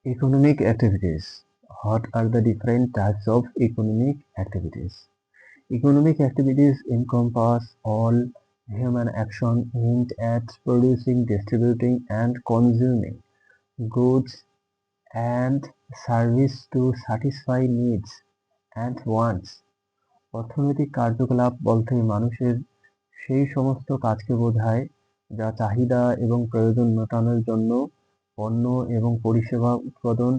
Economic activities. What are the different types of economic activities? Economic activities encompass all human action aimed at producing, distributing, and consuming goods and service to satisfy needs and wants. অর্থনৈতিক কার্যকলাপ বলতে মানুষের সেই সমস্ত কাজকে বোঝায় যা চাহিদা এবং প্রয়োজন মেটানোর জন্য পণ্য এবং পরিষেবা উৎপাদন,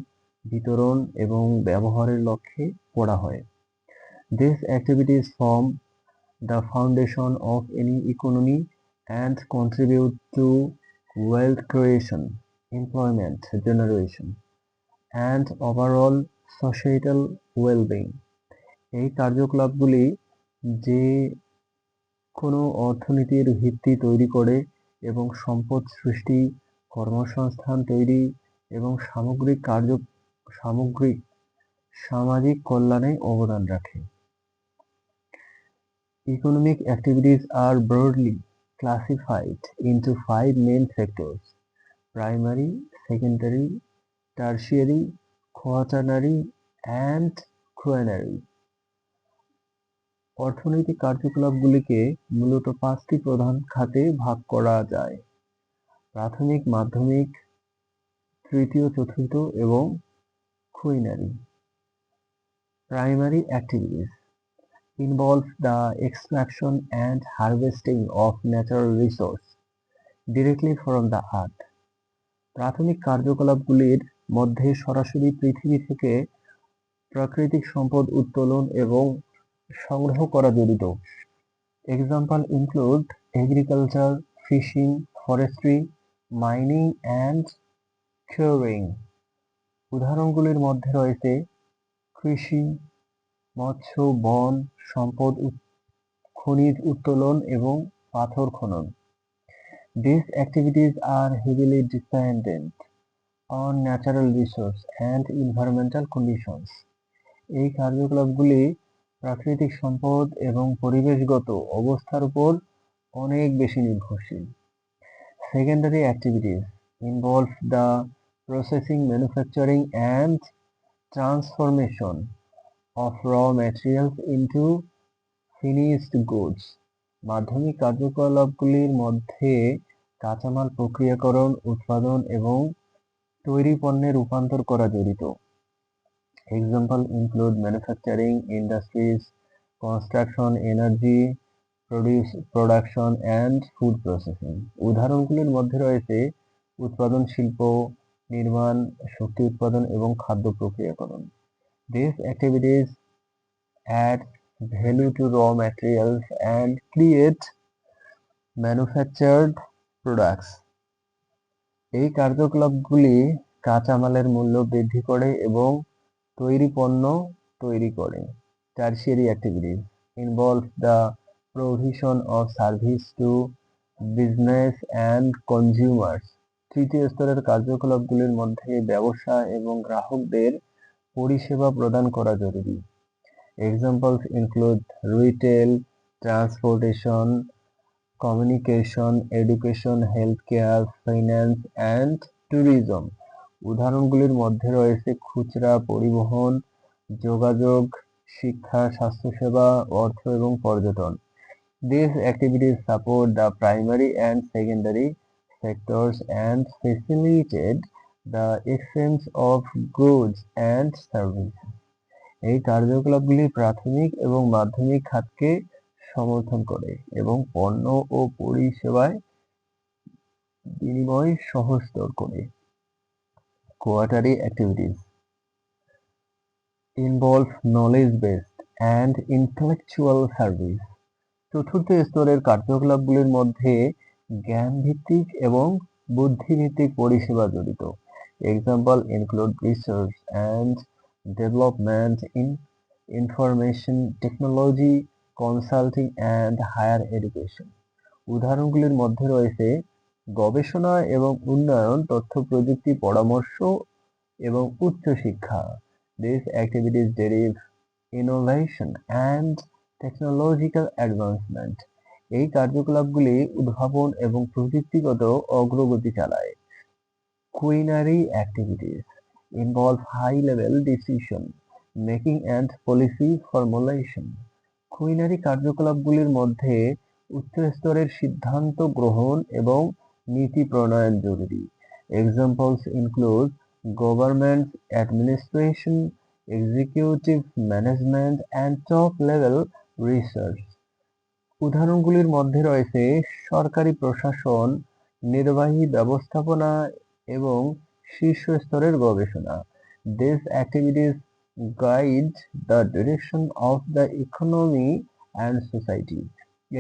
বিতরণ এবং ব্যবহারের লক্ষ্যে করা হয়। These activities form the foundation of any economy and contribute to wealth creation, employment generation, and overall societal well-being. এই কার্যকলাপগুলি যে কোনো অর্থনীতির ভিত্তি তৈরি করে এবং সম্পদ সৃষ্টি, কর্মসংস্থান তৈরি এবং সামগ্রিক সামাজিক কল্যাণে অবদান রাখে। Economic activities are broadly classified into 5 main sectors: primary, secondary, tertiary, quaternary, and quaternary. অর্থনৈতিক কার্যকলাপগুলিকে মূলত 5টি প্রধান খাতে ভাগ করা যায়: প্রাথমিক, মাধ্যমিক, তৃতীয়, চতুর্থ এবং quaternary. Primary activities involve the extraction and harvesting of natural resource directly from the earth. প্রাথমিক কার্যকলাপগুলির মধ্যে সরাসরি পৃথিবী থেকে প্রাকৃতিক সম্পদ উত্তোলন এবং সংগ্রহ করা জড়িত। Example include agriculture, fishing, forestry, mining and quarrying. উদাহরণগুলির মধ্যে রয়েছে কৃষি, মৎস্য, বন সম্পদ, খনিজ উত্তোলন এবং পাথর খনন। These activities are heavily dependent on natural resource and environmental conditions. এই কার্যকলাপগুলি প্রাকৃতিক সম্পদ এবং পরিবেশগত অবস্থার উপর অনেক বেশি নির্ভরশীল। Secondary activities involve the processing, manufacturing and transformation of raw materials into finished goods. মাধ্যমিক কার্যকলাপগুলির মধ্যে কাঁচামাল প্রক্রিয়াকরণ, উৎপাদন এবং তৈরি পণ্যে রূপান্তর করা জড়িত। Example include manufacturing industries, construction, energy production and food processing. উদাহরণগুলির মধ্যে রয়েছে উৎপাদন শিল্প, নির্মাণ, শক্তি উৎপাদন এবং খাদ্য প্রক্রিয়াকরণ। These activities add value to raw materials and create manufactured products. এই কার্যকলাপগুলি কাঁচামালের মূল্য বৃদ্ধি করে এবং তৈরি পণ্য তৈরি করে। Tertiary activities involve the provision of service to business and consumers. তৃতীয় স্তরের কার্যকলাপগুলির মধ্যে ব্যবসা এবং গ্রাহকদের পরিষেবা প্রদান করা জরুরি। Examples include retail, transportation, communication, education, healthcare, finance and tourism. উদাহরণগুলির মধ্যে রয়েছে খুচরা, পরিবহন, যোগাযোগ, শিক্ষা, স্বাস্থ্যসেবা, অর্থ এবং পর্যটন। These activities support the primary and secondary sectors and facilitate the exchange of goods and services. এই কার্যকলাপগুলি প্রাথমিক এবং মাধ্যমিক খাতকে সমর্থন করে এবং পণ্য ও পরিষেবায় বিনিময় সহজতর করে। Quaternary activities involve knowledge-based and intellectual service. চতুর্থ স্তরের কার্যকলাপগুলির মধ্যে জ্ঞান ভিত্তিক এবং বুদ্ধিভিত্তিক পরিষেবা জড়িত। Example include research and development in information technology, consulting and higher education. উদাহরণগুলির মধ্যে রয়েছে গবেষণা এবং উন্নয়ন, তথ্য প্রযুক্তি, পরামর্শ এবং উচ্চশিক্ষা। These activities derive innovation and technological advancement. এই কার্যকলাপগুলি উদ্ভাবন এবং প্রযুক্তিগত অগ্রগতি চালায়। Quaternary activities involve high-level decision making and policy formulation. কুইনারি কার্যকলাপগুলির মধ্যে উচ্চ স্তরের সিদ্ধান্ত গ্রহণ এবং নীতি প্রণয়ন জরুরি। Examples include government administration, executive management, and top-level research. উদাহরণগুলির মধ্যে রয়েছে সরকারি প্রশাসন, নির্বাহী ব্যবস্থাপনা এবং শীর্ষ স্তরের গবেষণা। These activities guide the direction of the economy and society.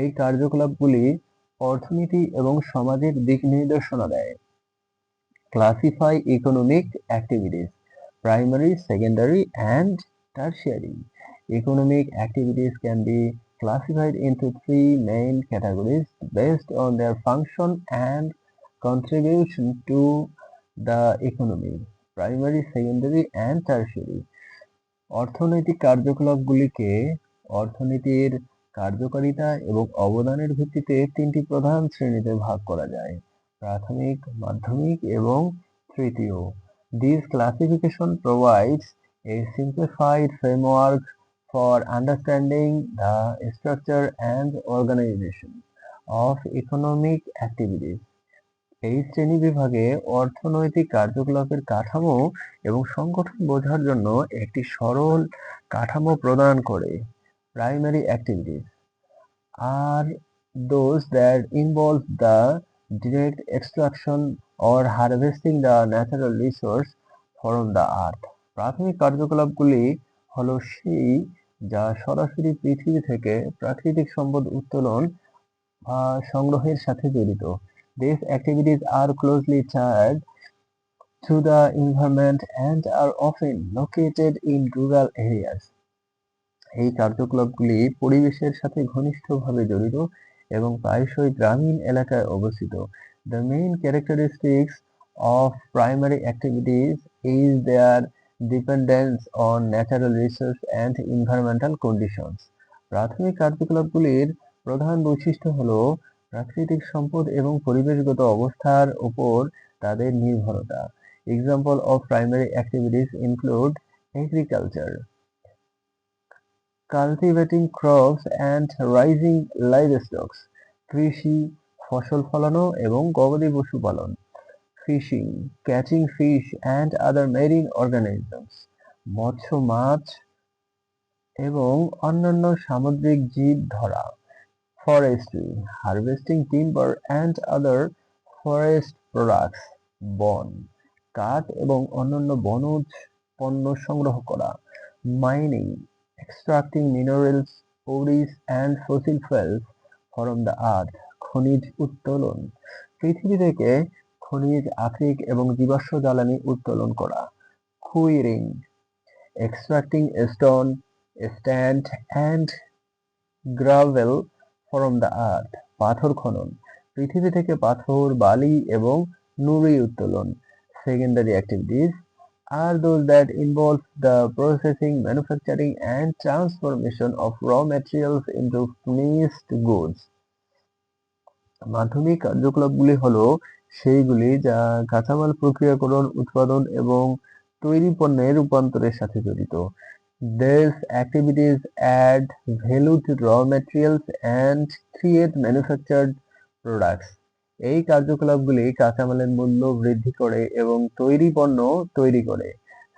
এই কার্যকলাপগুলি অর্থনীতি এবং সমাজের দিক নির্দেশনা দেয়। Classify economic activities: primary, secondary, and tertiary. Economic activities can be classified into three main categories based on their function and contribution to the economy: primary, secondary, and tertiary. অর্থনৈতিক কার্যকলাপগুলিকে অর্থনীতির কার্যকারিতা এবং অবদানের ভিত্তিতে তিনটি প্রধান শ্রেণীতে ভাগ করা যায়: প্রাথমিক, মাধ্যমিক এবং তৃতীয়। This classification provides a simplified framework for understanding the structure and organization of economic activities. এই শ্রেণীবিভাগে অর্থনৈতিক কার্যকলাপের কাঠামো এবং সংগঠন বোঝার জন্য একটি সরল কাঠামো প্রদান করে। Primary activities are those that involve the direct extraction or harvesting the natural resource from the earth. প্রাথমিক কার্যকলাপগুলি হলো সেই যা সরাসরি পৃথিবী থেকে প্রাকৃতিক সম্পদ উত্তোলন বা সংগ্রহের সাথে জড়িত। These activities are closely tied to the environment and are often located in rural areas. এই কার্যকলাপগুলি পরিবেশের সাথে ঘনিষ্ঠভাবে জড়িত এবং প্রায়শই গ্রামীণ এলাকায় অবস্থিত। The main characteristics of primary activities is their dependence on natural resources and environmental conditions. প্রাথমিক কার্যকলাপগুলির প্রধান বৈশিষ্ট্য হলো প্রাকৃতিক সম্পদ এবং পরিবেশগত অবস্থার উপর তাদের নির্ভরতা। Example of primary activities include agriculture, cultivating crops and raising livestock, কৃষি, ফসল ফলানো এবং গবাদি পশু পালন, fishing, catching fish and other marine organisms, মৎস্য মাছ এবং অন্যান্য সামুদ্রিক জীব ধরা, forestry, harvesting timber and other forest products, বন, কাঠ এবং অন্যান্য বনজ পণ্য সংগ্রহ করা, mining, extracting minerals, ores and fossil fuels from the earth, খনিজ উত্তোলন, পৃথিবী থেকে খনিজ, আকরিক এবং জীবাশ্ম জ্বালানি উত্তোলন করা, quarrying, extracting stone, sand and gravel from the earth, পাথর খনন, পৃথিবী থেকে পাথর, বালি এবং নুড়ি উত্তোলন। Secondary activities are those that involve the processing, manufacturing and transformation of raw materials into finished goods. মাধ্যমিক কার্যকলাপগুলি হলো সেইগুলি যা কাঁচামাল প্রক্রিয়াকরণ, উৎপাদন এবং তৈরি পণ্যে রূপান্তরের সাথে জড়িত। These activities add value to raw materials and create manufactured products. এই কার্যকলাপগুলি কাঁচামালের মূল্য বৃদ্ধি করে এবং তৈরি পণ্য তৈরি করে।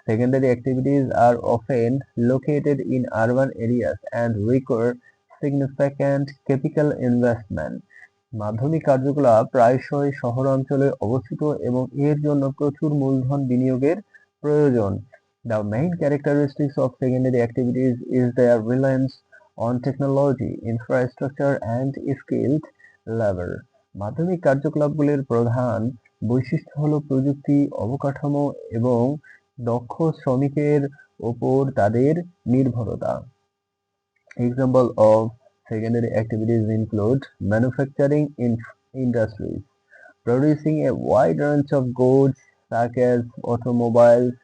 Secondary activities are often located in urban areas and require significant capital investment. মাধ্যমিক কার্যকলাপ প্রায়শই শহরাঞ্চলে অবস্থিত এবং এর জন্য প্রচুর মূলধন বিনিয়োগের প্রয়োজন। The main characteristics of secondary activities is their reliance on technology, infrastructure and skilled labor. মাধ্যমিক কার্যকলাপগুলির প্রধান বৈশিষ্ট্য হলো প্রযুক্তি, অবকাঠামো এবং দক্ষ শ্রমিকের উপর তাদের নির্ভরতা। Example of secondary activities include manufacturing industries, producing a wide range of goods such as automobiles,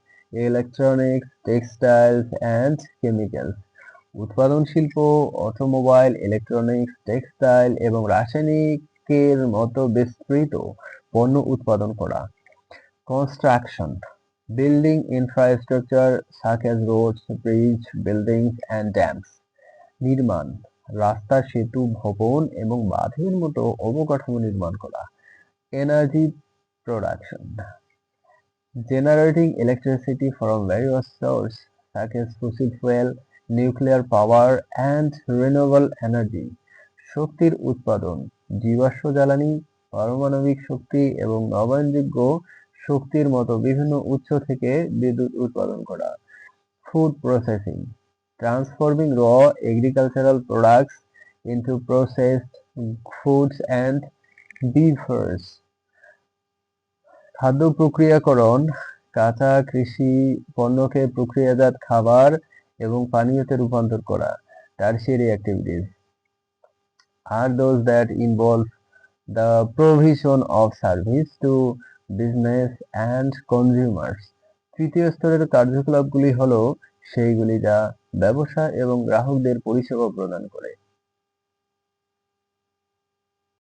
electronics, textiles and chemicals. উৎপাদন শিল্প, অটোমোবাইল, ইলেকট্রনিক্স, টেক্সটাইল এবং রাসায়নিকের মতো বিস্তৃত পণ্য উৎপাদন করা। Construction, building infrastructure such as roads, bridges, buildings and dams. নির্মাণ, রাস্তা, সেতু, ভবন এবং বাঁধের মতো অবকাঠামো নির্মাণ করা। Energy production, generating electricity from various sources such as fossil fuel, nuclear power and renewable energy. শক্তির উৎপাদন, জীবাশ্ম জ্বালানি, পারমাণবিক শক্তি এবং নবায়নযোগ্য শক্তির মতো বিভিন্ন উৎস থেকে বিদ্যুৎ উৎপাদন করা। Food processing, transforming raw agricultural products into processed foods and beverages. খাদ্য প্রক্রিয়াকরণ, কাঁচা কৃষি পণ্যকে প্রক্রিয়াজাত খাবার এবং পানীয়তে রূপান্তর করা। Tertiary activities are those that involve the provision of service to business and consumers. তৃতীয় স্তরের কার্যকলাপগুলি হলো সেইগুলি যা ব্যবসা এবং গ্রাহকদের পরিষেবা প্রদান করে।